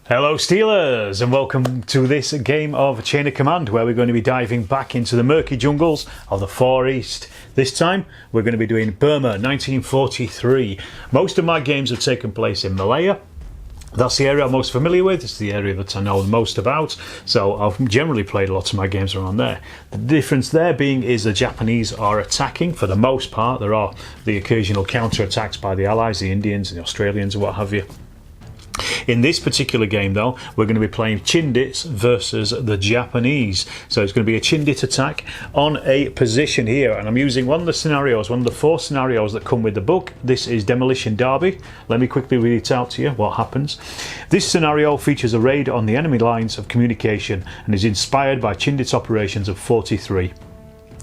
Hello Steelers, and welcome to this game of Chain of Command, where we're going to be diving back into the murky jungles of the Far East. This time we're going to be doing Burma 1943. Most of my games have taken place in Malaya. That's the area I'm most familiar with. It's the area that I know the most about, so I've generally played lots of my games around there. The difference there being is the Japanese are attacking for the most part. There are the occasional counter-attacks by the Allies, the Indians and the Australians and what have you. In this particular game though, we're going to be playing Chindits versus the Japanese. So it's going to be a Chindit attack on a position here, and I'm using one of the four scenarios that come with the book. This is Demolition Derby. Let me quickly read it out to you, what happens. This scenario features a raid on the enemy lines of communication and is inspired by Chindits operations of 43.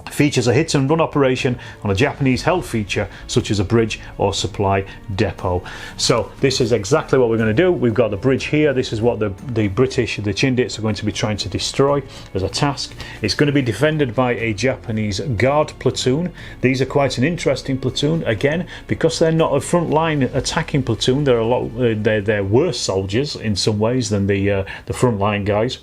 Features a hit and run operation on a Japanese held feature such as a bridge or supply depot. So this is exactly what we're going to do. We've got the bridge here. This is what the Chindits are going to be trying to destroy as a task. It's going to be defended by a Japanese guard platoon. These are quite an interesting platoon, again, because they're not a frontline attacking platoon. They're worse soldiers in some ways than the frontline guys.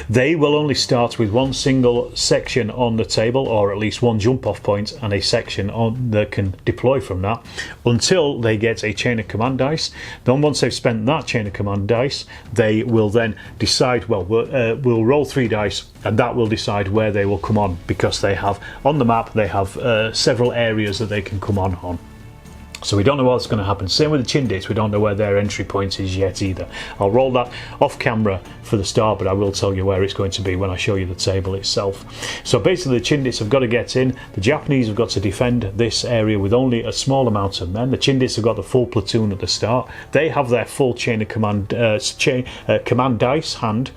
They will only start with one single section on the table, or at least one jump off point and a section that can deploy from that, until they get a chain of command dice. Then once they've spent that chain of command dice, they will then decide, well, we'll roll 3 dice and that will decide where they will come on, because they have on the map, they have several areas that they can come on. So we don't know what's going to happen. Same with the Chindits, we don't know where their entry point is yet either. I'll roll that off camera for the start, but I will tell you where it's going to be when I show you the table itself. So basically the Chindits have got to get in, the Japanese have got to defend this area with only a small amount of men. The Chindits have got the full platoon at the start. They have their full chain of command command dice hand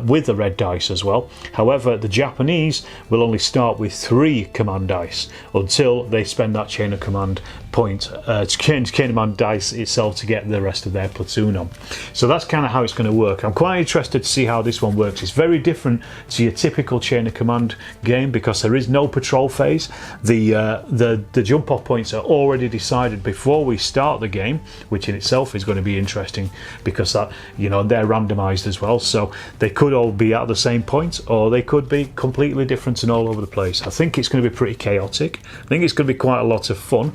with the red dice as well. However, the Japanese will only start with 3 command dice until they spend that chain of command point chain of command dice itself to get the rest of their platoon on. So that's kind of how it's going to work. I'm quite interested to see how this one works. It's very different to your typical chain of command game because there is no patrol phase. The jump off points are already decided before we start the game, which in itself is going to be interesting because that, you know, they're randomized as well, so they could all be at the same point or they could be completely different and all over the place. I think it's going to be pretty chaotic. I think it's going to be quite a lot of fun.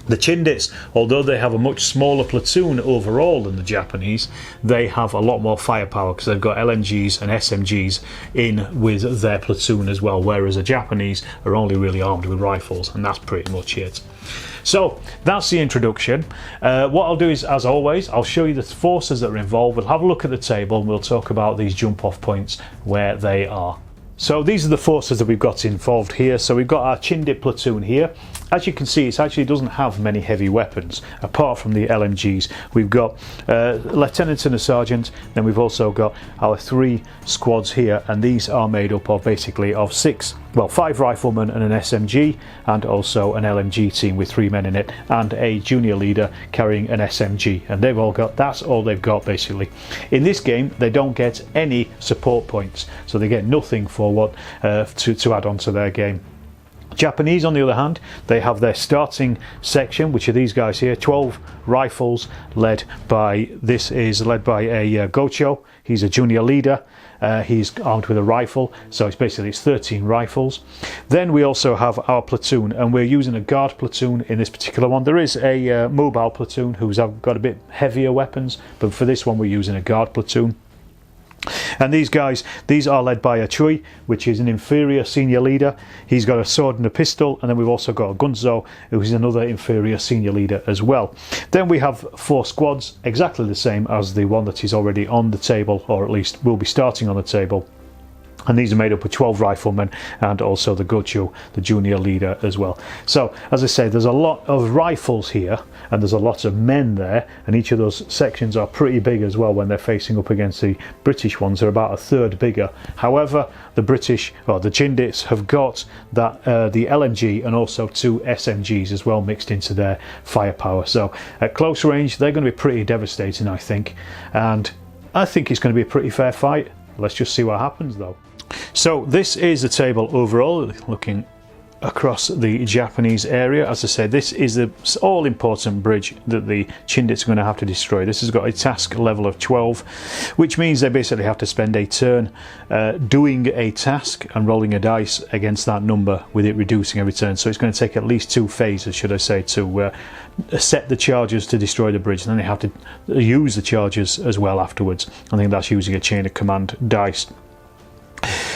The Chindits, although they have a much smaller platoon overall than the Japanese, they have a lot more firepower because they've got LMGs and SMGs in with their platoon as well, whereas the Japanese are only really armed with rifles, and that's pretty much it. So that's the introduction. What I'll do is, as always, I'll show you the forces that are involved. We'll have a look at the table and we'll talk about these jump off points where they are. So these are the forces that we've got involved here. So we've got our Chindit platoon here. As you can see, it actually doesn't have many heavy weapons apart from the LMGs. We've got lieutenants and a sergeant, then we've also got our 3 squads here, and these are made up of basically of 5 riflemen and an SMG, and also an LMG team with 3 men in it, and a junior leader carrying an SMG, and that's all they've got basically. In this game they don't get any support points, so they get nothing for what to add on to their game. Japanese, on the other hand, they have their starting section, which are these guys here, 12 rifles led by a Gocho. He's a junior leader. He's armed with a rifle, so it's 13 rifles. Then we also have our platoon, and we're using a guard platoon in this particular one. There is a mobile platoon who's got a bit heavier weapons, but for this one we're using a guard platoon. And these guys, these are led by a Chui, which is an inferior senior leader. He's got a sword and a pistol, and then we've also got a Gunzo, who is another inferior senior leader as well. Then we have 4 squads, exactly the same as the one that is already on the table, or at least will be starting on the table. And these are made up of 12 riflemen and also the Gochu, the junior leader as well. So, as I say, there's a lot of rifles here and there's a lot of men there, and each of those sections are pretty big as well when they're facing up against the British ones. They're about a third bigger. However, the Chindits have got that the LMG and also 2 SMGs as well mixed into their firepower. So at close range they're going to be pretty devastating, I think, and I think it's going to be a pretty fair fight. Let's just see what happens though. So this is the table overall, looking across the Japanese area. As I said, this is the all-important bridge that the Chindits are going to have to destroy. This has got a task level of 12, which means they basically have to spend a turn doing a task and rolling a dice against that number, with it reducing every turn. So it's going to take at least 2 phases, should I say, to set the charges to destroy the bridge, and then they have to use the charges as well afterwards. I think that's using a chain of command dice.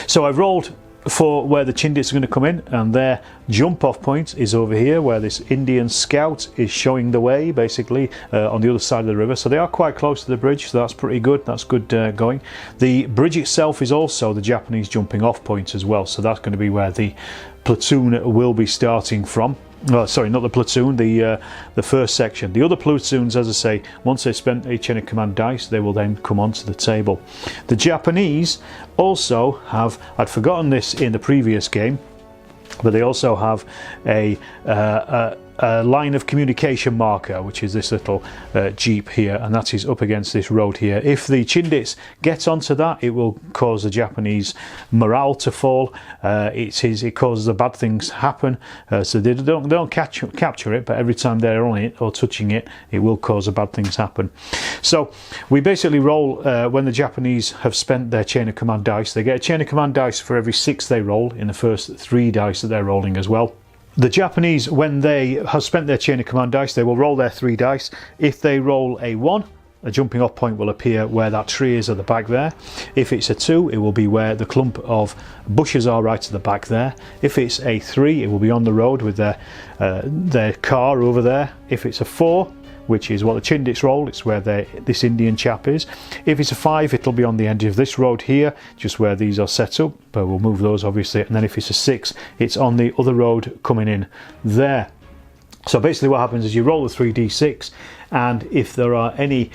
So I've rolled for where the Chindits are going to come in, and their jump off point is over here, where this Indian scout is showing the way, basically on the other side of the river. So they are quite close to the bridge, so that's pretty good. That's good going. The bridge itself is also the Japanese jumping off point as well, so that's going to be where the platoon will be starting from. Oh, sorry, not the platoon, the first section. The other platoons, as I say, once they've spent a chain of command dice, they will then come onto the table. The Japanese also have, I'd forgotten this in the previous game, but they also have a line of communication marker, which is this little jeep here, and that is up against this road here. If the Chindits get onto that, it will cause the Japanese morale to fall. It causes the bad things happen, so they don't capture it, but every time they're on it or touching it, it will cause the bad things happen. So we basically roll when the Japanese have spent their chain of command dice. They get a chain of command dice for every 6 they roll in the first 3 dice that they're rolling as well. The Japanese, when they have spent their chain of command dice, they will roll their 3 dice. If they roll a 1, a jumping off point will appear where that tree is at the back there. If it's a 2, it will be where the clump of bushes are right at the back there. If it's a 3, it will be on the road with their car over there. If it's a 4, which is what the Chindits roll, it's where this Indian chap is. If it's a 5, it'll be on the end of this road here, just where these are set up, but we'll move those obviously. And then if it's a 6, it's on the other road coming in there. So basically what happens is you roll the 3d6, and if there are any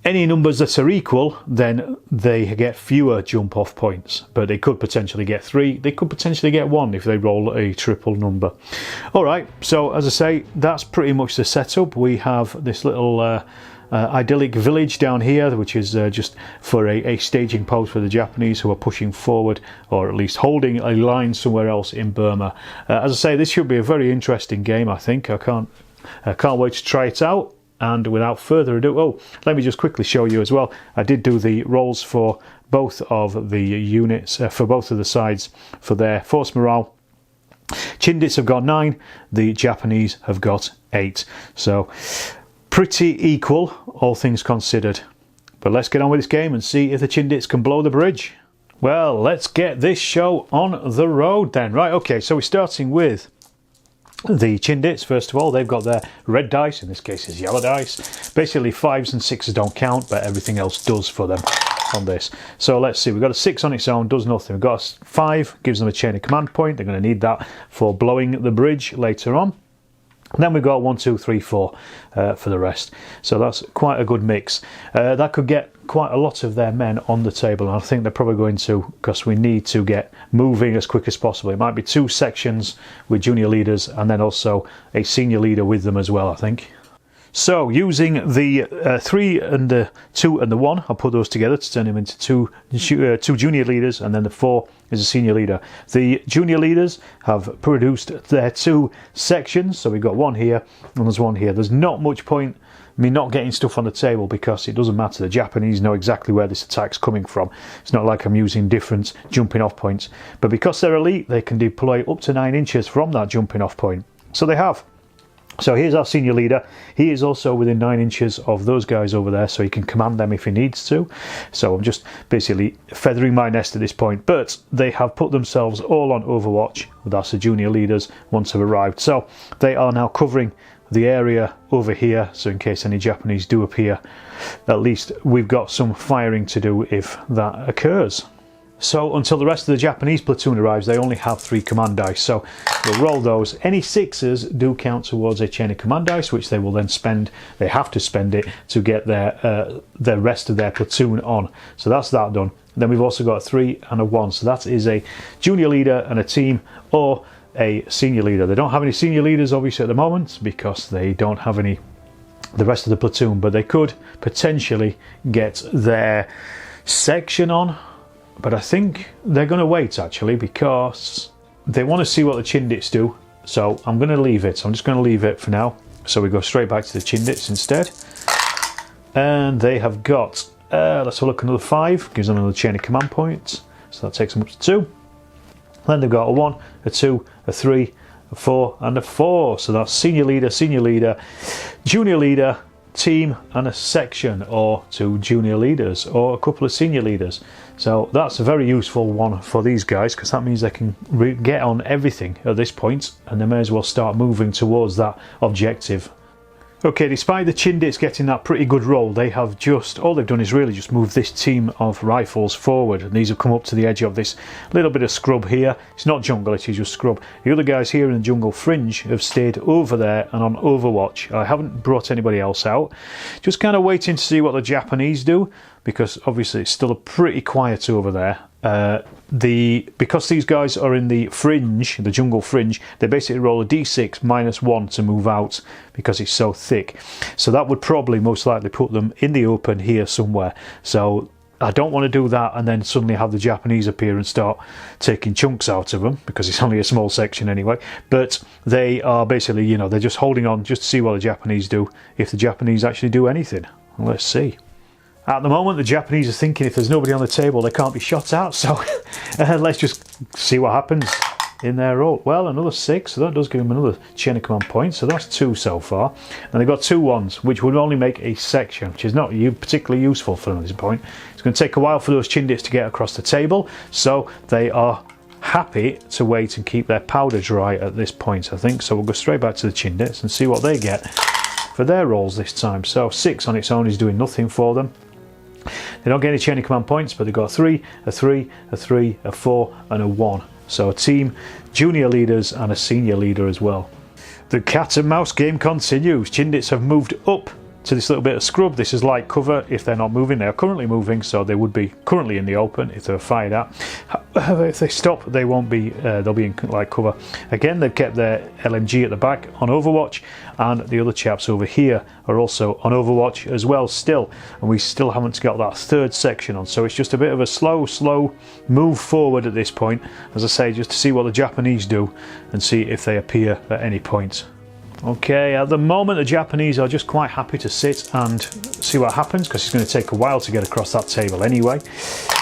numbers that are equal, then they get fewer jump off points, but they could potentially get 3, they could potentially get 1 if they roll a triple number. Alright, so as I say, that's pretty much the setup. We have this little idyllic village down here, which is just for a staging post for the Japanese who are pushing forward, or at least holding a line somewhere else in Burma. As I say, this should be a very interesting game, I think. I can't wait to try it out. And without further ado, let me just quickly show you as well. I did do the rolls for both of the units, for both of the sides, for their force morale. Chindits have got 9, the Japanese have got 8. So pretty equal, all things considered. But let's get on with this game and see if the Chindits can blow the bridge. Well, let's get this show on the road then. Right, okay, so we're starting with the Chindits. First of all, they've got their red dice, in this case is yellow dice. Basically 5s and 6s don't count, but everything else does for them on this. So let's see, we've got a 6 on its own, does nothing. We've got a 5, gives them a chain of command point. They're going to need that for blowing the bridge later on. And then we've got 1, 2, 3, 4 for the rest. So that's quite a good mix. That could get quite a lot of their men on the table, and I think they're probably going to, because we need to get moving as quick as possible. It might be 2 sections with junior leaders and then also a senior leader with them as well, I think. So using the 3 and the 2 and the 1, I'll put those together to turn them into two junior leaders, and then the 4 is a senior leader. The junior leaders have produced their 2 sections, so we've got 1 here and there's 1 here. There's not much point me not getting stuff on the table, because it doesn't matter. The Japanese know exactly where this attack's coming from. It's not like I'm using different jumping off points, but because they're elite, they can deploy up to 9 inches from that jumping off point. So they have. So here's our senior leader. He is also within 9 inches of those guys over there, so he can command them if he needs to. So I'm just basically feathering my nest at this point. But they have put themselves all on Overwatch. That's the junior leaders once have arrived. So they are now covering the area over here, so in case any Japanese do appear, at least we've got some firing to do if that occurs. So until the rest of the Japanese platoon arrives, they only have 3 command dice, so we'll roll those. Any 6s do count towards a chain of command dice, which they will then spend. They have to spend it to get their rest of their platoon on. So that's that done. Then we've also got a 3 and a 1, so that is a junior leader and a team, or a senior leader. They don't have any senior leaders obviously at the moment, because they don't have any the rest of the platoon, but they could potentially get their section on. But I think they're going to wait actually, because they want to see what the Chindits do, so I'm going to leave it. I'm just going to leave it for now. So we go straight back to the Chindits instead. And they have got, let's have a look, another 5, gives them another chain of command points. So that takes them up to 2. Then they've got a 1, a 2, a 3, a 4 and a 4. So that's senior leader, junior leader, team and a section, or 2 junior leaders or a couple of senior leaders. So that's a very useful one for these guys, because that means they can get on everything at this point, and they may as well start moving towards that objective. Okay, despite the Chindits getting that pretty good roll, they have just, all they've done is really just move this team of rifles forward, and these have come up to the edge of this little bit of scrub here. It's not jungle, it is just scrub. The other guys here in the jungle fringe have stayed over there and on overwatch. I haven't brought anybody else out, just kind of waiting to see what the Japanese do, because obviously it's still pretty quiet over there. Because these guys are in the fringe, the jungle fringe, they basically roll a d6 -1 to move out because it's so thick. So that would probably most likely put them in the open here somewhere. So I don't want to do that and then suddenly have the Japanese appear and start taking chunks out of them, because it's only a small section anyway. But they are basically, you know, they're just holding on just to see what the Japanese do, if the Japanese actually do anything. Let's see. At the moment, the Japanese are thinking if there's nobody on the table, they can't be shot at. So let's just see what happens in their roll. Well, another 6, so that does give them another chain of command point. So that's 2 so far. And they've got 2 1s, which would only make a section, which is not particularly useful for them at this point. It's going to take a while for those Chindits to get across the table, so they are happy to wait and keep their powder dry at this point, I think. So we'll go straight back to the Chindits and see what they get for their rolls this time. So 6 on its own is doing nothing for them. They don't get any chain of command points, but they've got a 3, a 3, a 3, a 4 and a 1. So a team, junior leaders and a senior leader as well. The cat and mouse game continues. Chindits have moved up to this little bit of scrub. This is light cover if they're not moving. They are currently moving, so they would be currently in the open if they were fired at. If they stop, they won't be. They'll be in light cover. Again, they've kept their LMG at the back on overwatch, and the other chaps over here are also on overwatch as well still. And we still haven't got that 3rd section on, so it's just a bit of a slow move forward at this point. As I say, just to see what the Japanese do and see if they appear at any point. Okay, at the moment the Japanese are just quite happy to sit and see what happens, because it's going to take a while to get across that table anyway.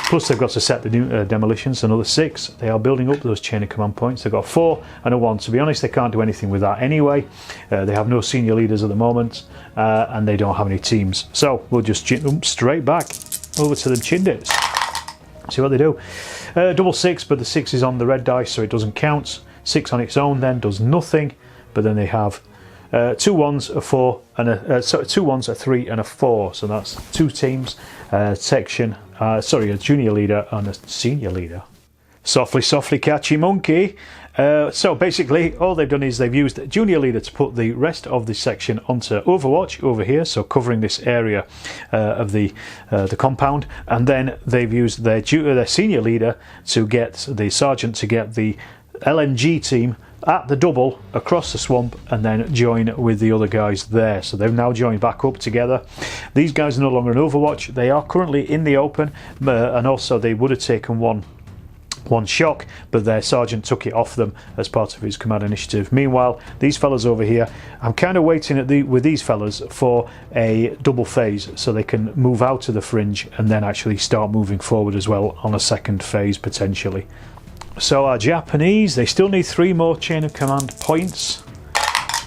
Plus they've got to set the new demolitions, another 6. They are building up those chain of command points. They've got a 4 and a 1. To be honest, they can't do anything with that anyway. They have no senior leaders at the moment, and they don't have any teams. So we'll just jump straight back over to the Chindits. See what they do. Double 6, but the 6 is on the red dice, so it doesn't count. 6 on its own then does nothing. But then they have 2 1s, a 4, and a 2 1s, a 3, and a 4. So that's 2 teams, section. Sorry, a junior leader and a senior leader. Softly, softly, catchy monkey. So basically, all they've done is they've used the junior leader to put the rest of the section onto Overwatch over here, so covering this area of the compound, and then they've used their senior leader to get the sergeant to get the LMG team at the double across the swamp and then join with the other guys there. So they've now joined back up together. These guys are no longer in Overwatch. They are currently in the open, and also they would have taken one shock, but their sergeant took it off them as part of his command initiative. Meanwhile, these fellas over here, I'm kind of waiting with these fellas for a double phase so they can move out of the fringe and then actually start moving forward as well on a 2nd phase potentially. So our Japanese, they still need 3 more chain of command points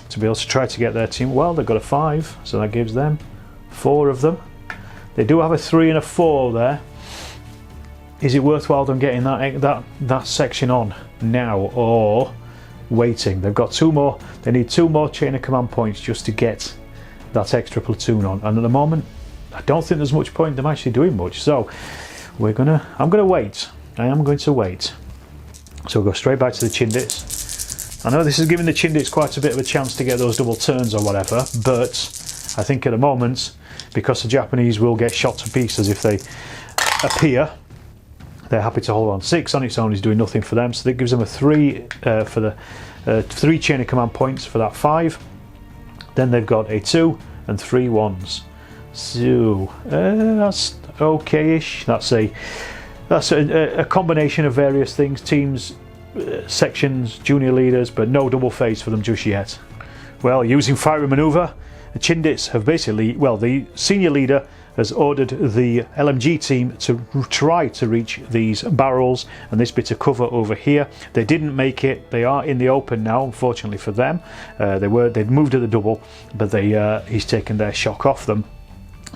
to be able to try to get their team. Well, they've got a 5, so that gives them 4 of them. They do have a 3 and a 4 there. Is it worthwhile them getting that section on now or waiting? They've got 2 more. They need 2 more chain of command points just to get that extra platoon on. And at the moment, I don't think there's much point in them actually doing much. So I'm gonna wait. I am going to wait. So we'll go straight back to the Chindits. I know this is giving the Chindits quite a bit of a chance to get those double turns or whatever, but I think at the moment, because the Japanese will get shot to pieces if they appear, they're happy to hold on. 6 on its own is doing nothing for them, so that gives them a 3 for the 3 chain of command points for that 5. Then they've got a 2 and 3 1s. So that's okay-ish. That's a combination of various things. Teams, sections, junior leaders, but no double phase for them just yet. Well, using firing maneuver, the Chindits have basically, well, the senior leader has ordered the LMG team to try to reach these barrels and this bit of cover over here. They didn't make it. They are in the open now, unfortunately for them. They'd moved at the double, but he's taken their shock off them.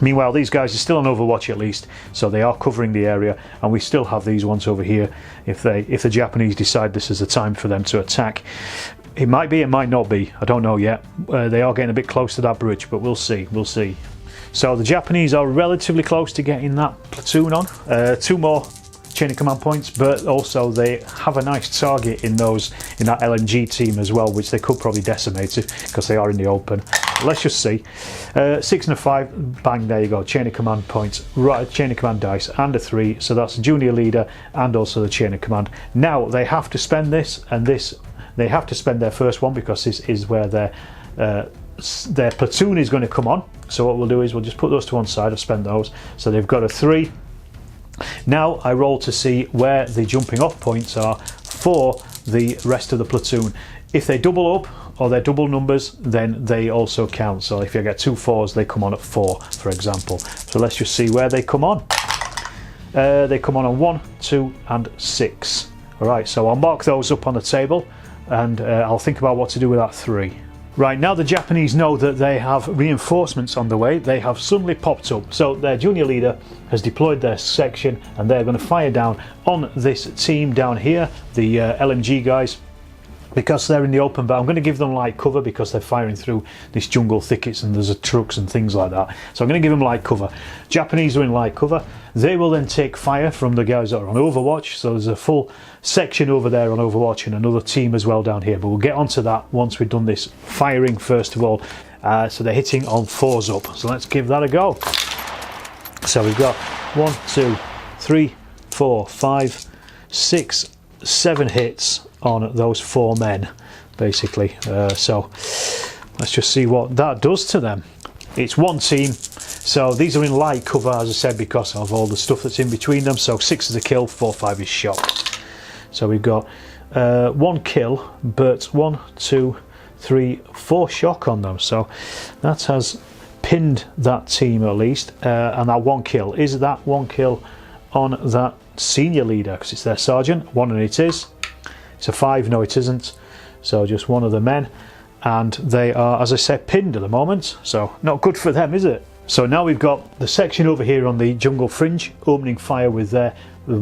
Meanwhile, these guys are still on Overwatch at least, so they are covering the area, and we still have these ones over here if the Japanese decide this is the time for them to attack. It might be, it might not be, I don't know yet. They are getting a bit close to that bridge, but we'll see, we'll see. So the Japanese are relatively close to getting that platoon on. 2 more chain of command points, but also they have a nice target in that LMG team as well, which they could probably decimate it because they are in the open. Let's just see. 6 and a 5, bang, there you go, chain of command points, right, chain of command dice, and a 3, so that's the junior leader and also the chain of command. Now they have to spend this, and they have to spend their first one because this is where their platoon is going to come on. So what we'll do is we'll just put those to one side. I've spent those, so they've got a 3. Now I roll to see where the jumping off points are for the rest of the platoon. If they double up or they're double numbers, then they also count. So if you get 2 4s, they come on at 4, for example. So let's just see where they come on. They come on 1, 2 and 6. Alright, so I'll mark those up on the table, and I'll think about what to do with that 3. Right, now the Japanese know that they have reinforcements on the way. They have suddenly popped up. So their junior leader has deployed their section, and they're going to fire down on this team down here, the LMG guys, because they're in the open. But I'm going to give them light cover because they're firing through this jungle thickets and there's trucks and things like that. So I'm going to give them light cover. Japanese are in light cover. They will then take fire from the guys that are on Overwatch. So there's a full section over there on Overwatch and another team as well down here. But we'll get onto that once we've done this firing first of all. So they're hitting on 4s up. So let's give that a go. So we've got 1, 2, 3, 4, 5, 6, 7 hits on those 4 men, basically. So let's just see what that does to them. It's one team, so these are in light cover, as I said, because of all the stuff that's in between them. So 6 is a kill, 4, 5 is shot. So we've got 1 kill, but 1, 2, 3, 4 shock on them. So that has pinned that team at least, and that 1 kill. Is that 1 kill on that senior leader? Because it's their sergeant. 1, and it is. It's a 5, no it isn't. So just one of the men, and they are, as I said, pinned at the moment. So not good for them, is it? So now we've got the section over here on the jungle fringe opening fire with their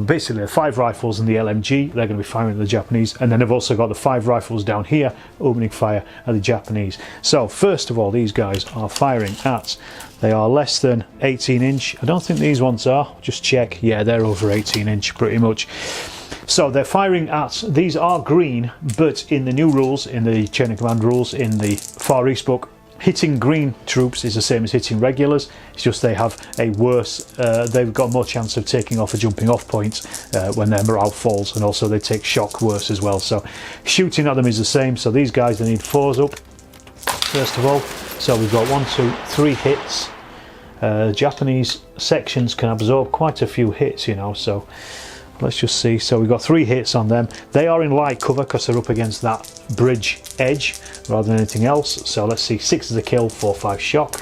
basically the 5 rifles and the LMG. They're going to be firing at the Japanese, and then they've also got the 5 rifles down here opening fire at the Japanese. So first of all, these guys are firing at, they are less than 18 inch. I don't think these ones are, just check. Yeah, they're over 18 inch pretty much. So they're firing at, these are green, but in the new rules, in the chain of command rules in the Far East book, hitting green troops is the same as hitting regulars. It's just they have a worse, they've got more chance of taking off a jumping off point when their morale falls, and also they take shock worse as well. So shooting at them is the same. So these guys, they need 4s up first of all. So we've got 1, 2, 3 hits. Japanese sections can absorb quite a few hits, you know, so let's just see. So we've got 3 hits on them. They are in light cover because they're up against that bridge edge rather than anything else. So let's see, 6 is a kill, 4, 5 shock.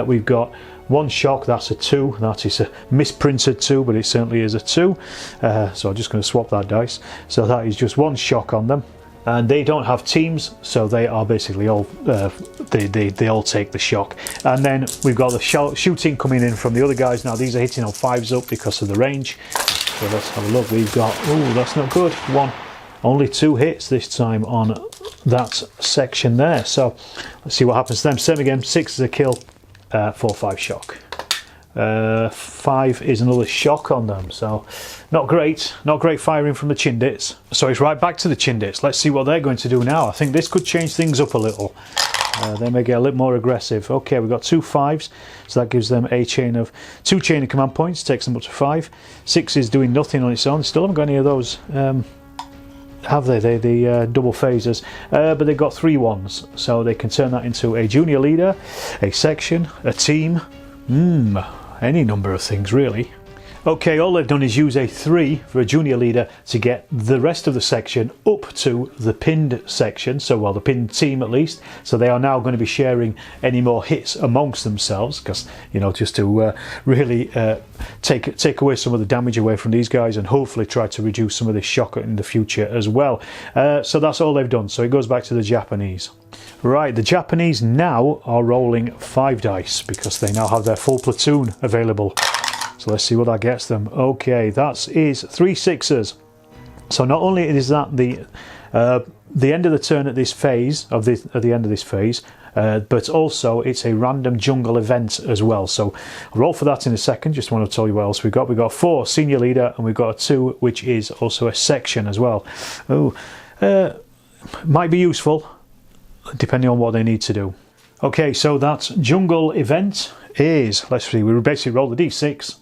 We've got 1 shock, that's a 2. That is a misprinted 2, but it certainly is a 2. So I'm just going to swap that dice. So that is just 1 shock on them. And they don't have teams, so they are basically all they all take the shock. And then we've got the shooting coming in from the other guys. Now these are hitting on 5s up because of the range. So let's have a look. We've got, oh, that's not good. Only 2 hits this time on that section there. So let's see what happens to them. Same again, 6 is a kill, 4, 5 shock. 5 is another shock on them. So not great firing from the Chindits. So it's right back to the Chindits. Let's see what they're going to do now. I think this could change things up a little. They may get a little more aggressive. Okay, we've got 2 5s, so that gives them a chain of 2 chain of command points, takes them up to 5. 6 is doing nothing on its own. Still haven't got any of those, have they? They're the double phasers, but they've got 3 1s, so they can turn that into a junior leader, a section, a team, any number of things really. Okay, all they've done is use a 3 for a junior leader to get the rest of the section up to the pinned section, so well, the pinned team at least. So they are now going to be sharing any more hits amongst themselves, because, you know, just to really take away some of the damage away from these guys, and hopefully try to reduce some of this shock in the future as well. So that's all they've done. So it goes back to the Japanese. Right, the Japanese now are rolling 5 dice because they now have their full platoon available. So let's see what that gets them. Okay, that is 3 6s. So not only is that the end of the turn at this phase at the end of this phase, but also it's a random jungle event as well. So I'll roll for that in a second. Just want to tell you what else we've got. We've got 4 senior leader, and we've got a 2 which is also a section as well. Oh, might be useful depending on what they need to do. Okay, so that jungle event is, let's see, we basically roll the d6.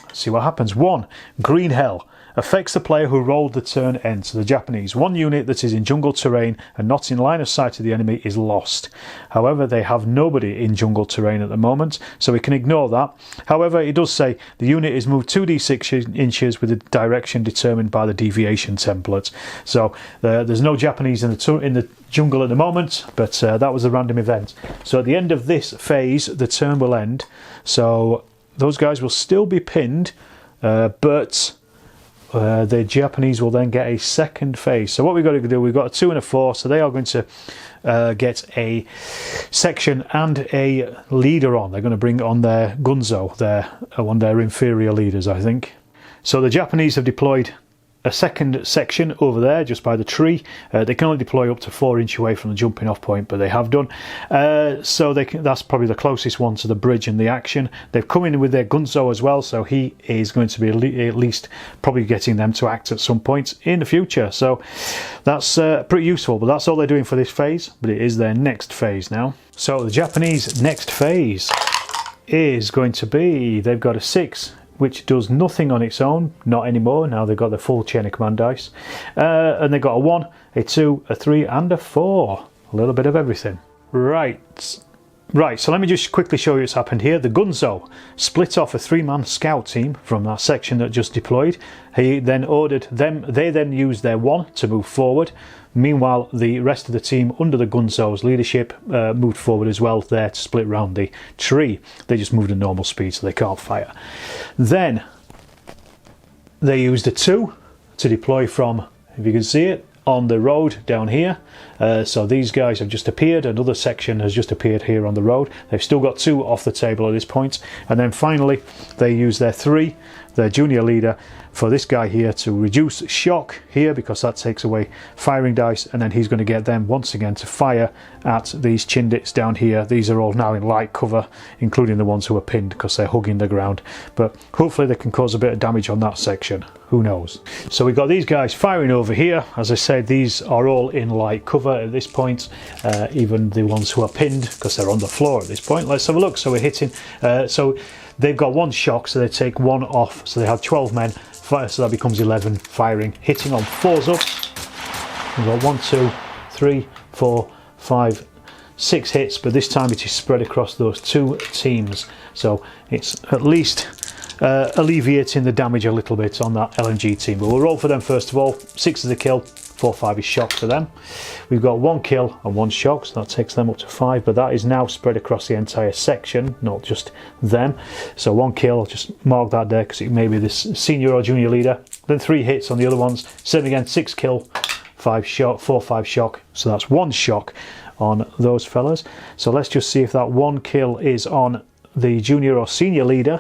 Let's see what happens. 1, green hell. Affects the player who rolled the turn end. So the Japanese, 1 unit that is in jungle terrain and not in line of sight of the enemy is lost. However, they have nobody in jungle terrain at the moment, so we can ignore that. However, it does say the unit is moved 2d6 inches with a direction determined by the deviation template. So there's no Japanese in the jungle at the moment, but that was a random event. So at the end of this phase, the turn will end. So those guys will still be pinned, but the Japanese will then get a second phase. So what we've got to do, we've got a 2 and a 4, so they are going to get a section and a leader on. They're going to bring on their gunzo, one of their inferior leaders, I think. So the Japanese have deployed a second section over there just by the tree. They can only deploy up to 4 inches away from the jumping off point, but they have done. So that's probably the closest one to the bridge and the action. They've come in with their gunzo as well, so he is going to be at least probably getting them to act at some point in the future. So that's pretty useful, but that's all they're doing for this phase, but it is their next phase now. So the Japanese next phase is going to be, they've got a 6, which does nothing on its own, not anymore. Now they've got the full chain of command dice. And they've got a 1, a 2, a 3 and a 4. A little bit of everything. Right, so let me just quickly show you what's happened here. The gunzo split off a 3-man scout team from that section that just deployed. He then ordered them, they then used their 1 to move forward. Meanwhile, the rest of the team under the gunzo's leadership moved forward as well there to split round the tree. They just moved at normal speed, so they can't fire. Then they used a 2 to deploy from, if you can see it, on the road down here. So these guys have just appeared. Another section has just appeared here on the road. They've still got 2 off the table at this point. And then finally they use their 3, their junior leader, for this guy here to reduce shock here, because that takes away firing dice, and then he's going to get them once again to fire at these Chindits down here. These are all now in light cover, including the ones who are pinned because they're hugging the ground, but hopefully they can cause a bit of damage on that section. Who knows? So we've got these guys firing over here. As I said, these are all in light cover at this point, even the ones who are pinned, because they're on the floor at this point. Let's have a look. So we're hitting, so they've got 1 shock, so they take 1 off, so they have 12 men, so that becomes 11 firing, hitting on 4s up. We've got 1, 2, 3, 4, 5, 6 hits, but this time it is spread across those 2 teams, so it's at least alleviating the damage a little bit on that LNG team. But we'll roll for them first of all. 6 is a kill, 4, 5 is shock for them. We've got 1 kill and 1 shock, so that takes them up to 5, but that is now spread across the entire section, not just them. So 1 kill, just mark that there because it may be this senior or junior leader. Then 3 hits on the other ones. Same again, 6 kill, 5 shock, 4, 5 shock. So that's 1 shock on those fellas. So let's just see if that 1 kill is on the junior or senior leader.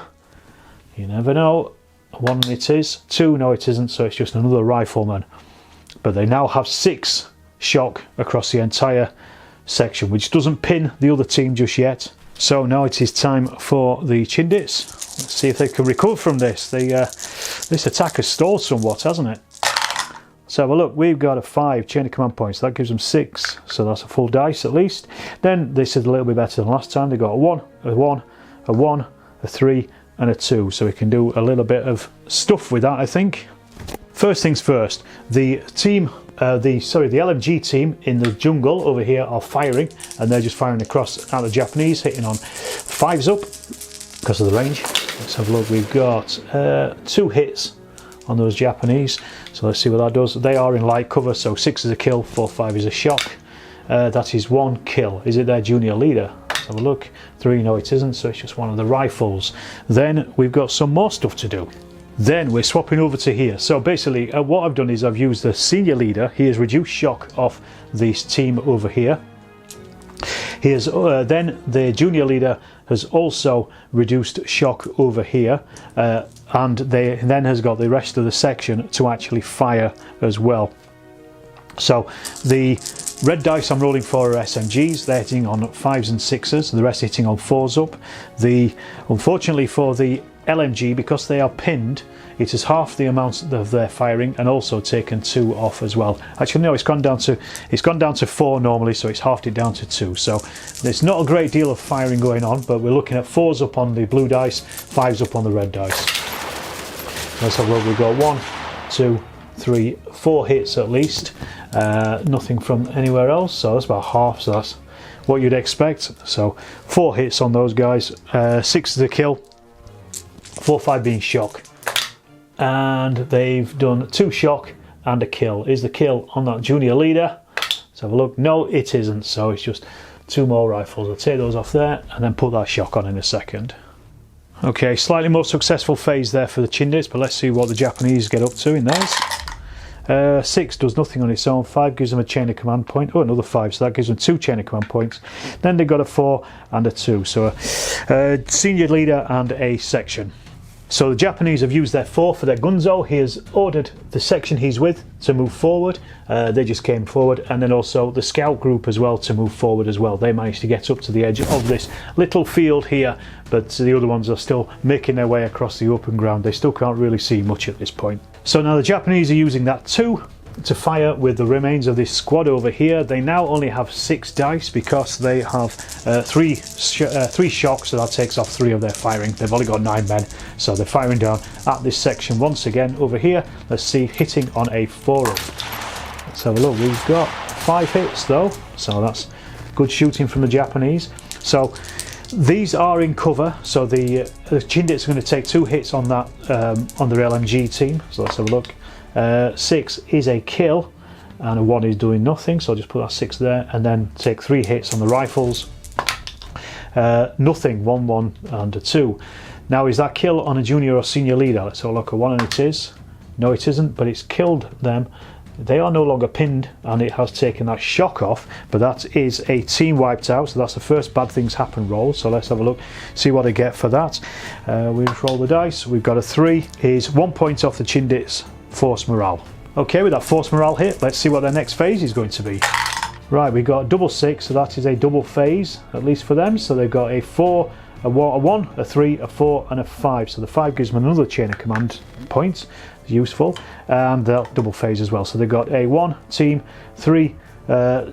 You never know. 1 it is. 2, no it isn't, so it's just another rifleman. But they now have 6 shock across the entire section, which doesn't pin the other team just yet. So now it is time for the Chindits. Let's see if they can recover from this. This attack has stalled somewhat, hasn't it? So have a look. We've got a 5 chain of command points. That gives them 6, so that's a full dice at least. Then this is a little bit better than last time. They got a 1, a 1, a 1, a 3 and a 2, so we can do a little bit of stuff with that, I think. First things first, the team, the LMG team in the jungle over here are firing, and they're just firing across at the Japanese, hitting on 5s up. because of the range. Let's have a look. We've got 2 hits on those Japanese, so let's see what that does. They are in light cover, so 6 is a kill, 4, 5 is a shock. That is 1 kill. Is it their junior leader? Let's have a look. 3, no it isn't, so it's just one of the rifles. Then we've got some more stuff to do. Then we're swapping over to here. So basically what I've done is I've used the senior leader. He has reduced shock off this team over here. Here's then the junior leader has also reduced shock over here, and they then has got the rest of the section to actually fire as well. So the red dice I'm rolling for are SMGs. They're hitting on 5s and 6s, the rest hitting on 4s up. Unfortunately for the LMG, because they are pinned, it is half the amount of their firing and also taken 2 off as well. Actually no, it's gone down to 4 normally, so it's halved it down to 2. So there's not a great deal of firing going on, but we're looking at 4s up on the blue dice, 5s up on the red dice. Let's have a look. We've got 1, 2, 3, 4 hits at least. Nothing from anywhere else, so that's about half, so that's what you'd expect. So 4 hits on those guys, 6 is a kill, 4, 5 being shock, and they've done 2 shock and a kill. Is the kill on that junior leader? Let's have a look. No, it isn't, so it's just 2 more rifles. I'll take those off there and then put that shock on in a second. Okay, slightly more successful phase there for the Chindits, but let's see what the Japanese get up to in theirs. 6 does nothing on its own, 5 gives them a chain of command point, oh another 5, so that gives them 2 chain of command points. Then they've got a 4 and a 2, so a senior leader and a section. So the Japanese have used their 4 for their Gunzo. He has ordered the section he's with to move forward. They just came forward, and then also the scout group as well to move forward as well. They managed to get up to the edge of this little field here, but the other ones are still making their way across the open ground. They still can't really see much at this point. So now the Japanese are using that 2 to fire with the remains of this squad over here. They now only have 6 dice because they have 3 shocks, so that takes off 3 of their firing. They've only got 9 men, so they're firing down at this section once again over here. Let's see, hitting on a 4 up. Let's have a look. We've got 5 hits though, so that's good shooting from the Japanese. So these are in cover, so the Chindits are going to take 2 hits on that on their LMG team. So let's have a look. 6 is a kill and a 1 is doing nothing, so I'll just put that 6 there, and then take 3 hits on the rifles. Nothing, 1, 1 and a 2. Now is that kill on a junior or senior leader? Let's have a look at 1, and it is. No it isn't, but it's killed them. They are no longer pinned and it has taken that shock off, but that is a team wiped out, so that's the first bad things happen roll. So let's have a look, see what I get for that. We just roll the dice. We've got a 3, is 1 point off the Chindits force morale. Okay, with that force morale hit, let's see what their next phase is going to be. Right, we've got double 6, so that is a double phase, at least for them. So they've got a 4, a 1, a 3, a 4 and a 5. So the 5 gives them another chain of command points, useful, and they'll double phase as well. So they've got a 1 team, 3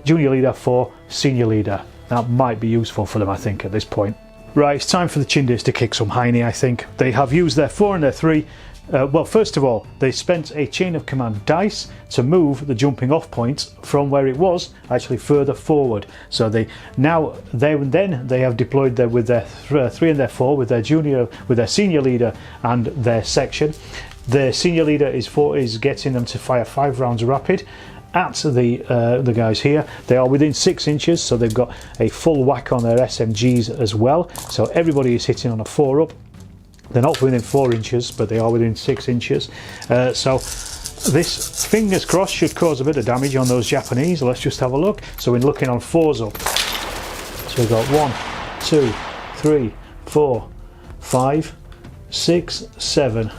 junior leader, 4 senior leader. That might be useful for them, I think, at this point. Right, it's time for the Chindits to kick some hiney, I think. They have used their 4 and their 3. Well, first of all, they spent a chain of command dice to move the jumping off point from where it was actually further forward. So they have deployed there with their 3 and their 4, with their senior leader and their section. The senior leader is getting them to fire 5 rounds rapid at the guys here. They are within 6 inches, so they've got a full whack on their SMGs as well. So everybody is hitting on a 4 up. They're not within 4 inches, but they are within 6 inches. So this, fingers crossed, should cause a bit of damage on those Japanese. Let's just have a look. So we're looking on 4s up. So we've got 1, 2, 3, 4, 5, 6, 7,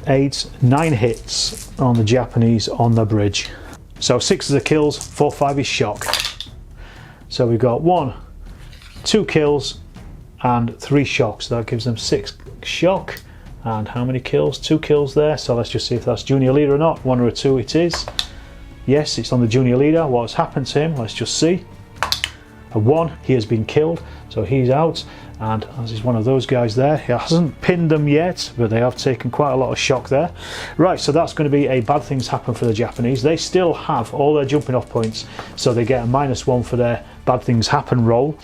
8, 9 hits on the Japanese on the bridge. So 6 is the kills, 4, 5 is shock. So we've got 1, 2 kills and 3 shocks. That gives them 6 shock. And how many kills? 2 kills there. So let's just see if that's junior leader or not. 1 or a 2 it is. Yes, it's on the junior leader. What has happened to him? Let's just see. A 1, he has been killed, so he's out. And as is one of those guys there, he hasn't pinned them yet, but they have taken quite a lot of shock there. Right, so that's going to be a bad things happen for the Japanese. They still have all their jumping off points, so they get a -1 for their bad things happen roll.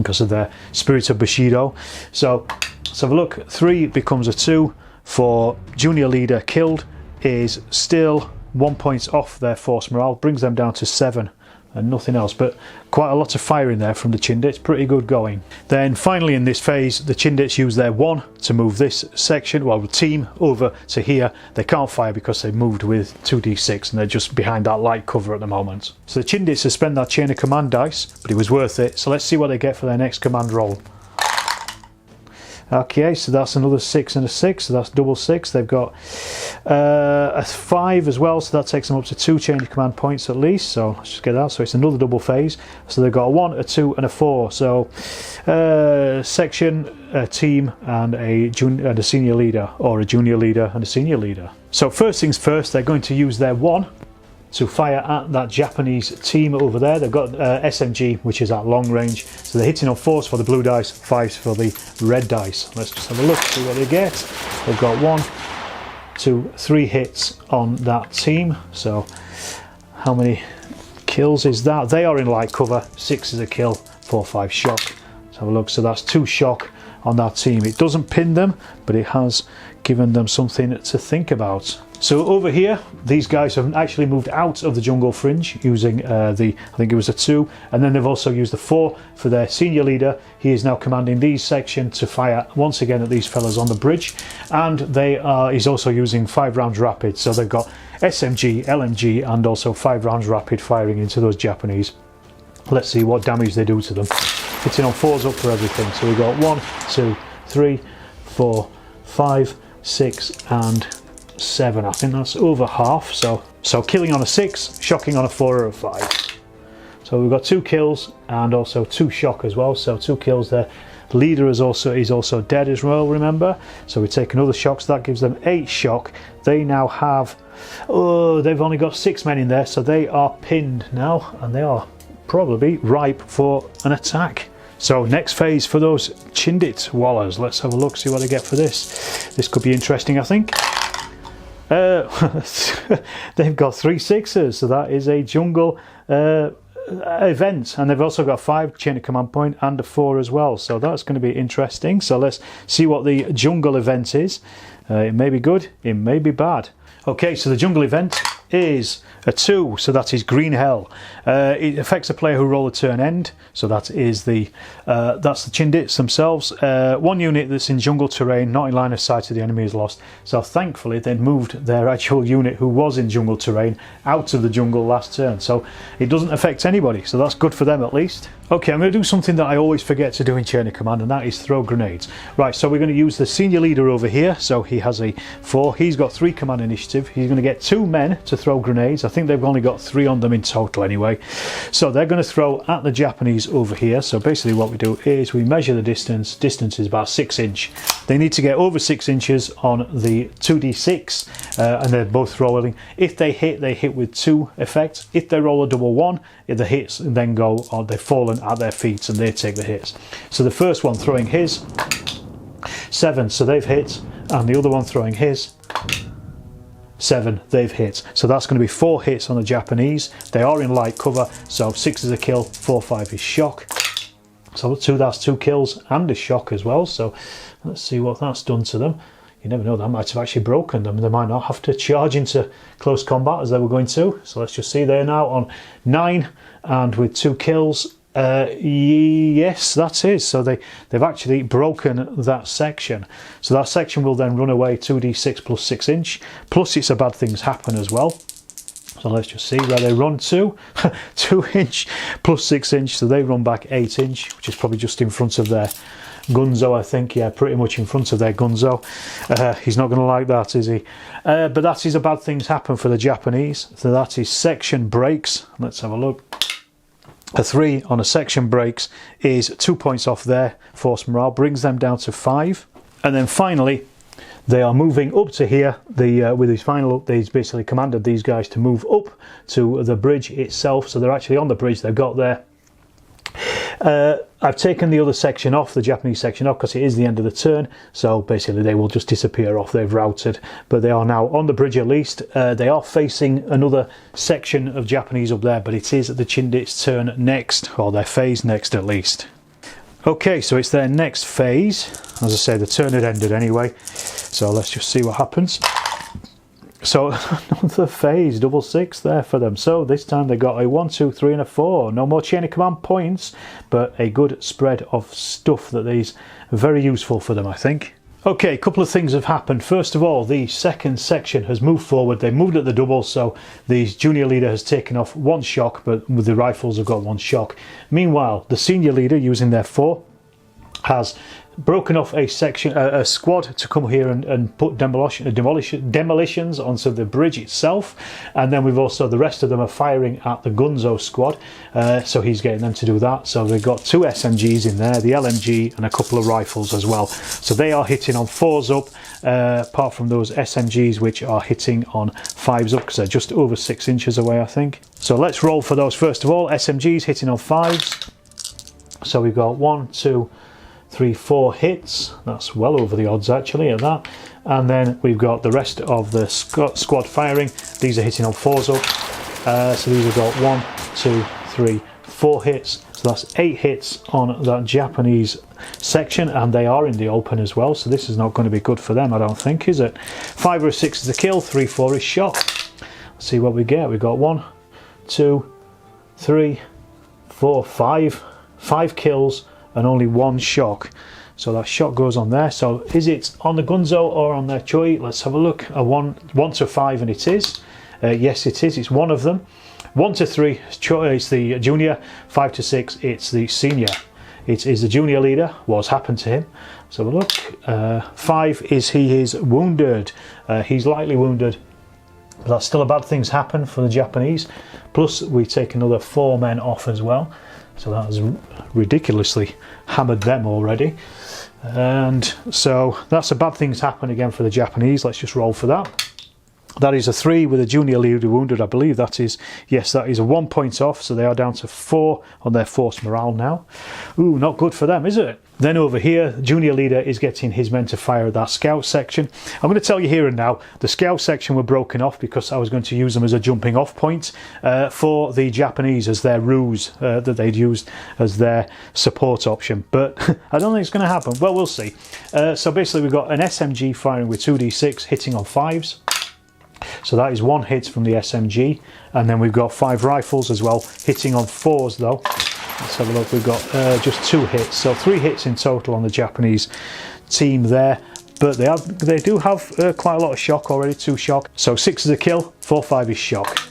because of their spirit of Bushido. So let's have a look. 3 becomes a 2 for junior leader killed, is still 1 point off their force morale, brings them down to 7 and nothing else, but quite a lot of firing there from the Chindits, pretty good going. Then finally in this phase, the Chindits use their 1 to move this section, well, the team over to here. They can't fire because they moved with 2d6 and they're just behind that light cover at the moment. So the Chindits have spent that chain of command dice, but it was worth it. So let's see what they get for their next command roll. Okay, so that's another 6 and a 6, so that's double 6. They've got a 5 as well, so that takes them up to 2 change of command points at least. So let's just get that. So it's another double phase. So they've got a 1, a 2 and a 4. So section, a team and a senior leader, or a junior leader and a senior leader. So first things first, they're going to use their 1 to fire at that Japanese team over there. They've got SMG, which is at long range, so they're hitting on 4s for the blue dice, 5s for the red dice. Let's just have a look, see what they get. They've got 1, 2, 3 hits on that team. So how many kills is that? They are in light cover. 6 is a kill, 4, 5 shock. Let's have a look. So that's 2 shock on that team. It doesn't pin them, but it has given them something to think about. So over here, these guys have actually moved out of the jungle fringe using I think it was a 2, and then they've also used the 4 for their senior leader. He is now commanding these section to fire once again at these fellas on the bridge, and he's also using 5 rounds rapid. So they've got SMG, LMG, and also 5 rounds rapid firing into those Japanese. Let's see what damage they do to them. Hitting on 4s up for everything. So we've got 1, 2, 3, 4, 5, 6, and 7. I think that's over half. So killing on a 6, shocking on a 4 or a 5. So we've got 2 kills and also 2 shock as well. So 2 kills there. The leader is also dead as well, remember. So we take another shock, so that gives them 8 shock. They now have, they've only got 6 men in there, so they are pinned now, and they are probably ripe for an attack. So next phase for those Chindit wallers. Let's have a look, see what they get for this. This could be interesting, I think. They've got 3 6s, so that is a jungle event, and they've also got 5 chain of command point and a 4 as well, so that's going to be interesting. So let's see what the jungle event is. It may be good, it may be bad. Okay, so the jungle event is a 2, so that is green hell. It affects a player who roll a turn end, so that is that's the Chindits themselves. 1 unit that's in jungle terrain, not in line of sight of the enemy, is lost. So thankfully they'd moved their actual unit who was in jungle terrain out of the jungle last turn, so it doesn't affect anybody, so that's good for them at least. Okay, I'm going to do something that I always forget to do in chain of command, and that is throw grenades. Right, so we're going to use the senior leader over here. So he has a 4, he's got 3 command initiative, he's going to get 2 men to throw grenades. I think they've only got 3 on them in total anyway. So they're going to throw at the Japanese over here. So basically what we do is we measure the distance. Distance is about 6 inch. They need to get over 6 inches on the 2d6, and they're both rolling. If they hit with 2 effects. If they roll a double 1, if the hits then go, or they've fallen at their feet and they take the hits. So the first one throwing his 7, so they've hit, and the other one throwing his 7, they've hit. So that's going to be 4 hits on the Japanese. They are in light cover, so 6 is a kill, 4, 5 is shock. So that's 2 kills and a shock as well. So let's see what that's done to them. You never know, that might have actually broken them. They might not have to charge into close combat as they were going to. So let's just see, they're now on 9 and with 2 kills. Yes, that's it. So they've actually broken that section. So that section will then run away 2d6 plus 6 inch. Plus it's a bad things happen as well. So let's just see where they run to. 2 inch plus 6 inch. So they run back 8 inch, which is probably just in front of their Gunzo, I think. Yeah, pretty much in front of their Gunzo. He's not going to like that, is he? But that is a bad things happen for the Japanese. So that is section breaks. Let's have a look. A 3 on a section breaks is 2 points off their force morale, brings them down to 5. And then finally, they are moving up to here. With his final up, he's basically commanded these guys to move up to the bridge itself. So they're actually on the bridge. They've got there. I've taken the other section off, the Japanese section off, because it is the end of the turn, so basically they will just disappear off. They've routed, but they are now on the bridge at least. They are facing another section of Japanese up there, but it is the Chindits' turn next, or their phase next at least. Okay, so it's their next phase. As I say, the turn had ended anyway, so let's just see what happens. So another phase, double six there for them. So this time they got a 1, 2, 3 and a 4. No more chain of command points, but a good spread of stuff that is very useful for them, I think. Okay, a couple of things have happened. First of all, the second section has moved forward. They moved at the double, so the junior leader has taken off 1 shock, but with the rifles have got 1 shock. Meanwhile, the senior leader, using their 4, has broken off a section, a squad to come here and put demolitions onto the bridge itself, and then we've also, the rest of them are firing at the Gunzo squad, so he's getting them to do that. So they've got 2 SMGs in there, the LMG and a couple of rifles as well, so they are hitting on 4s up, apart from those SMGs which are hitting on 5s up because they're just over 6 inches away, I think. So let's roll for those. First of all, SMGs hitting on 5s, so we've got 1, 2, 3, 4 hits. That's well over the odds actually at that. And then we've got the rest of the squad firing. These are hitting on 4s up. So these have got 1, 2, 3, 4 hits. So that's 8 hits on that Japanese section, and they are in the open as well. So this is not going to be good for them, I don't think, is it? 5 or 6 is a kill, 3, 4 is shot. Let's see what we get. We've got 1, 2, 3, 4, 5 kills and only 1 shock. So that shot goes on there. So is it on the Gunzo or on their Choi? Let's have a look. A 1 to 5, and it is. Yes, it is. It's one of them. 1 to 3 is the junior. 5 to 6, it's the senior. It is the junior leader. What's happened to him? So have a look. 5 is he is wounded. He's lightly wounded. But that's still a bad things happen for the Japanese. Plus we take another 4 men off as well. So that has ridiculously hammered them already. And so that's a bad things happen again for the Japanese. Let's just roll for that. That is a 3 with a junior leader wounded. I believe that is, yes, that is a 1 point off. So they are down to 4 on their force morale now. Ooh, not good for them, is it? Then over here, junior leader is getting his men to fire at that scout section. I'm going to tell you here and now, the scout section were broken off because I was going to use them as a jumping off point for the Japanese as their ruse that they'd used as their support option. But I don't think it's going to happen. Well, we'll see. So basically we've got an SMG firing with 2d6 hitting on 5s. So that is 1 hit from the SMG. And then we've got 5 rifles as well, hitting on 4s though. Let's have a look. We've got just 2 hits, so 3 hits in total on the Japanese team there. But they do have quite a lot of shock already, 2 shock. So 6 is a kill, 4, 5 is shock.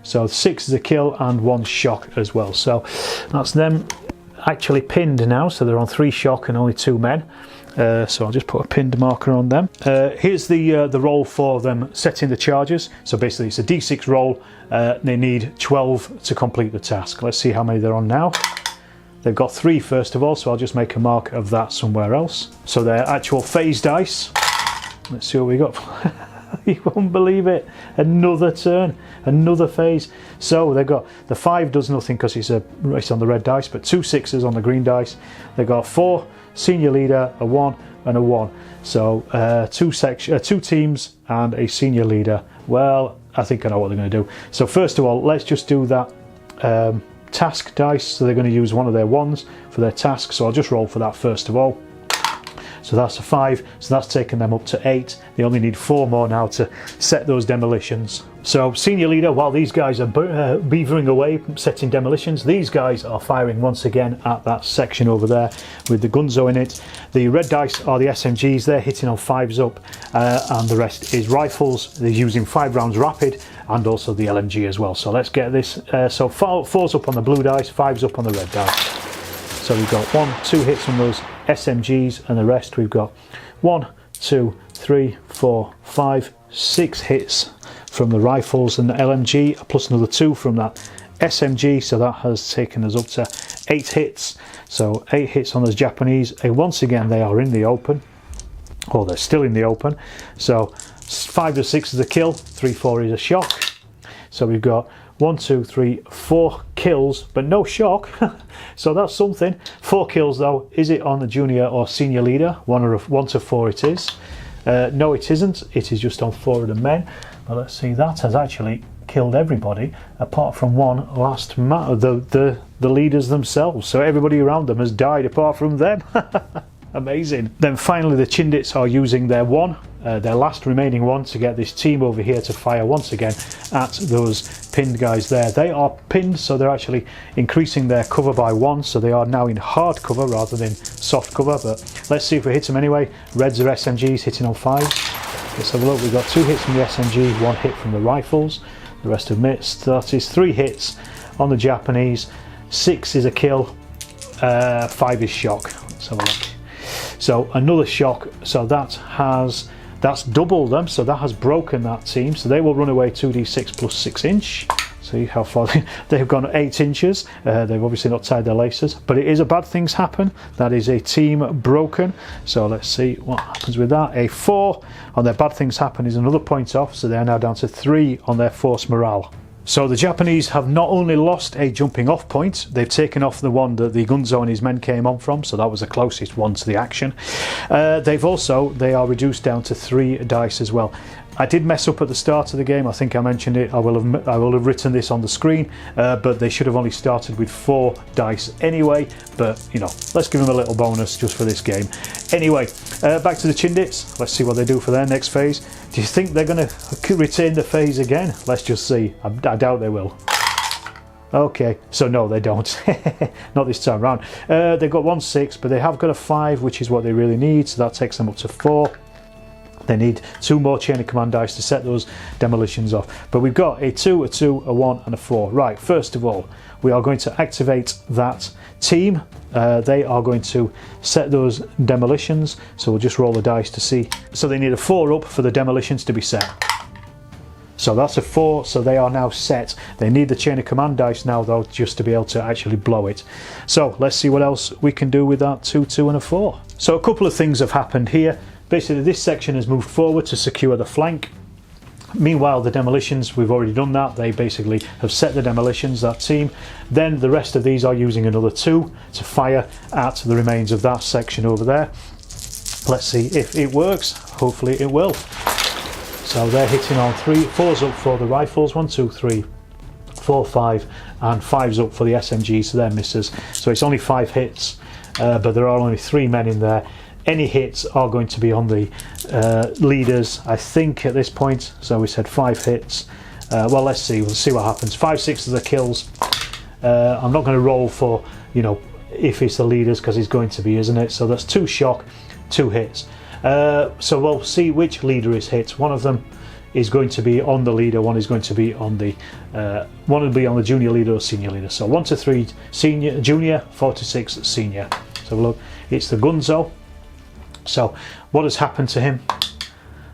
So 6 is a kill and 1 shock as well. So that's them actually pinned now. So they're on 3 shock and only 2 men. So I'll just put a pinned marker on them. Here's the roll for them setting the charges. So basically it's a d6 roll. They need 12 to complete the task. Let's see how many they're on now. They've got 3 first of all, so I'll just make a mark of that somewhere else. So their actual phase dice. Let's see what we got. You won't believe it. Another turn, another phase. So they've got the 5 does nothing because it's on the red dice, but 2 6s on the green dice. They've got 4 senior leader, a 1 and a 1. So 2 teams and a senior leader. Well, I think I know what they're going to do. So first of all, let's just do that task dice. So they're going to use one of their 1s for their task. So I'll just roll for that first of all. So that's a 5, so that's taken them up to 8. They only need 4 more now to set those demolitions. So senior leader, while these guys are beavering away, setting demolitions, these guys are firing once again at that section over there with the Gunzo in it. The red dice are the SMGs, they're hitting on 5s up, and the rest is rifles. They're using 5 rounds rapid and also the LMG as well. So let's get this. So 4's up on the blue dice, 5's up on the red dice. So we've got 1, 2 hits from those SMGs, and the rest we've got 1, 2, 3, 4, 5, 6 hits from the rifles and the LMG, plus another 2 from that SMG. So that has taken us up to 8 hits. So 8 hits on those Japanese. Once again, they are in the open, or they're still in the open. So 5 to 6 is a kill, 3, 4 is a shock. So we've got 1, 2, 3, 4 kills, but no shock. So that's something. 4 kills though. Is it on the junior or senior leader? 1 to 4 it is. No, it isn't. It is just on 4 of the men. But let's see, that has actually killed everybody apart from one last the leaders themselves. So everybody around them has died apart from them. Amazing. Then finally the Chindits are using their their last remaining one, to get this team over here to fire once again at those pinned guys there. They are pinned, so they're actually increasing their cover by 1, so they are now in hard cover rather than soft cover. But let's see if we hit them anyway. Reds are SMGs hitting on 5. Let's have a look. We've got 2 hits from the SMG, 1 hit from the rifles. The rest have missed. That is 3 hits on the Japanese. 6 is a kill. 5 is shock. Let's have a look. So another shock, so that's doubled them, so that has broken that team. So they will run away 2d6 plus 6 inch. See how far they've gone, 8 inches. They've obviously not tied their laces, but it is a bad things happen. That is a team broken. So let's see what happens with that. A 4 on their bad things happen is another point off, so they are now down to 3 on their force morale. So the Japanese have not only lost a jumping off point, they've taken off the one that the Gunzo and his men came on from, so that was the closest one to the action. They are reduced down to 3 dice as well. I did mess up at the start of the game. I think I mentioned it. I will have written this on the screen, but they should have only started with 4 dice anyway. But you know, let's give them a little bonus just for this game. Anyway, back to the Chindits. Let's see what they do for their next phase. Do you think they're going to retain the phase again? Let's just see. I doubt they will. Okay, so no, they don't. Not this time round. They've got 1 6, but they have got a 5, which is what they really need. So that takes them up to 4. They need 2 more chain of command dice to set those demolitions off. But we've got a 2, a 2, a 1 and a 4. Right, first of all, we are going to activate that team. They are going to set those demolitions. So we'll just roll the dice to see. So they need a 4 up for the demolitions to be set. So that's a 4, so they are now set. They need the chain of command dice now though, just to be able to actually blow it. So let's see what else we can do with that 2, 2 and a 4. So a couple of things have happened here. Basically this section has moved forward to secure the flank. Meanwhile the demolitions, we've already done that. They basically have set the demolitions, that team. Then the rest of these are using another 2 to fire at the remains of that section over there. Let's see if it works. Hopefully it will. So they're hitting on 3, 4's up for the rifles, 1, 2, 3, 4, 5 and 5's up for the SMG, so they're misses. So it's only 5 hits, but there are only 3 men in there. Any hits are going to be on the leaders, I think, at this point. So we said 5 hits. Well, let's see. We'll see what happens. 5, 6 of the kills. I'm not going to roll for, you know, if it's the leaders, because he's going to be, isn't it? So that's 2 shock, 2 hits. So we'll see which leader is hit. One of them is going to be on the leader. One is going to be on the one will be on the junior leader or senior leader. So 1 to 3 senior, junior, 4 to 6 senior. So look, it's the Gunzo. So what has happened to him?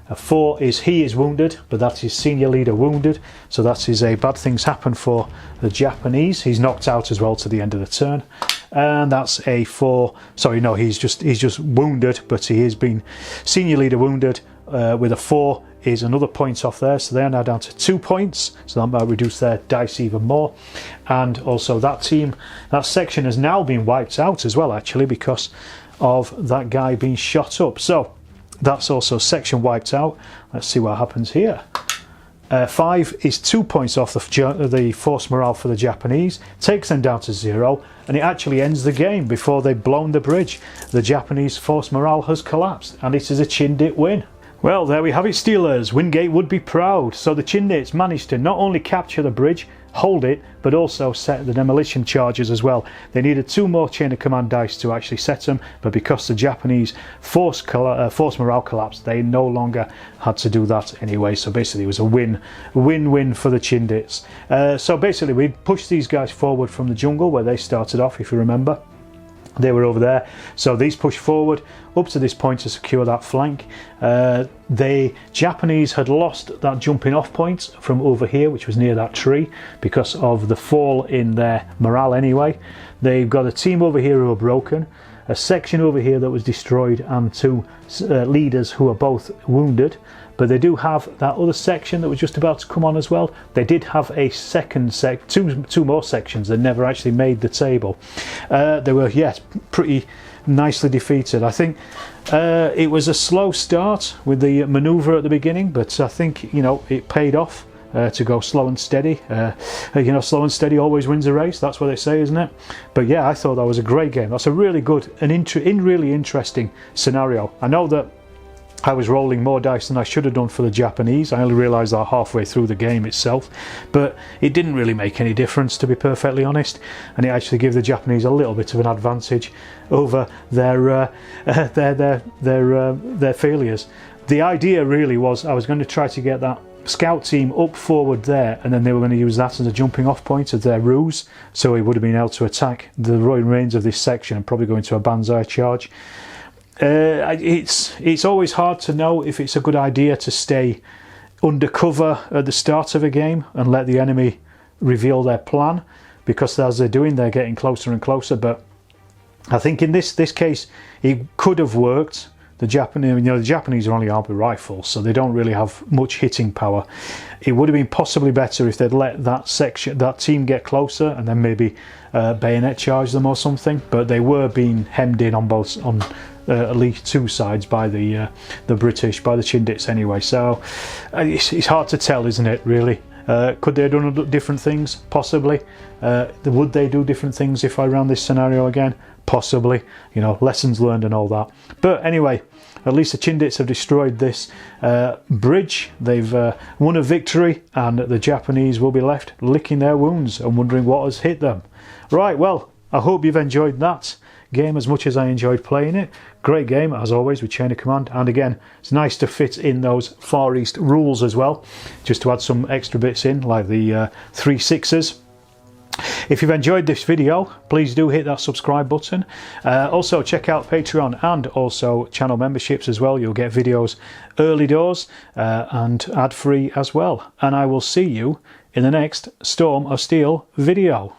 A 4 is he is wounded, but that is senior leader wounded. So that is a bad things happen for the Japanese. He's knocked out as well to the end of the turn. And that's a 4. Sorry, no, he's just wounded, but he has been senior leader wounded. With a 4 is another point off there, so they are now down to 2 points. So that might reduce their dice even more. And also that team, that section has now been wiped out as well, actually, because of that guy being shot up. So that's also section wiped out. Let's see what happens here. 5 is 2 points off the force morale for the Japanese, takes them down to 0, and it actually ends the game before they've blown the bridge. The Japanese force morale has collapsed, and it is a Chindit win. Well, there we have it, Steelers. Wingate would be proud. So the Chindits managed to not only capture the bridge, hold it, but also set the demolition charges as well. They needed 2 more chain of command dice to actually set them, but because the Japanese force morale collapsed, they no longer had to do that anyway. So basically it was a win-win for the Chindits. So basically we pushed these guys forward from the jungle where they started off, if you remember. They were over there, so these pushed forward up to this point to secure that flank. The Japanese had lost that jumping off point from over here, which was near that tree, because of the fall in their morale anyway. They've got a team over here who are broken, a section over here that was destroyed, and 2 leaders who are both wounded. But they do have that other section that was just about to come on as well. They did have a second two more sections that never actually made the table. They were, yes, pretty nicely defeated. I think it was a slow start with the manoeuvre at the beginning, but I think, you know, it paid off. to go slow and steady. You know, slow and steady always wins a race. That's what they say, isn't it? But yeah, I thought that was a great game. That's a really good and really interesting scenario. I know that I was rolling more dice than I should have done for the Japanese. I only realised that halfway through the game itself, but it didn't really make any difference, to be perfectly honest, and it actually gave the Japanese a little bit of an advantage over their failures. The idea really was I was going to try to get that scout team up forward there, and then they were going to use that as a jumping off point of their ruse, so he would have been able to attack the remains of this section and probably go into a banzai charge. It's always hard to know if it's a good idea to stay undercover at the start of a game and let the enemy reveal their plan, because as they're doing, they're getting closer and closer. But I think in this case it could have worked. The Japanese are only armed with rifles, so they don't really have much hitting power. It would have been possibly better if they'd let that team get closer and then maybe bayonet charge them or something. But they were being hemmed in on at least two sides by the British, by the Chindits anyway. So it's hard to tell, isn't it? Really, could they have done different things? Possibly. Would they do different things if I ran this scenario again? Possibly. You know, lessons learned and all that. But anyway, at least the Chindits have destroyed this bridge. They've won a victory, and the Japanese will be left licking their wounds and wondering what has hit them. Right, well, I hope you've enjoyed that game as much as I enjoyed playing it. Great game as always with Chain of Command, and again, it's nice to fit in those Far East rules as well, just to add some extra bits in, like the 3/6s. If you've enjoyed this video, please do hit that subscribe button. Also check out Patreon and also channel memberships as well. You'll get videos early doors and ad free as well. And I will see you in the next Storm of Steel video.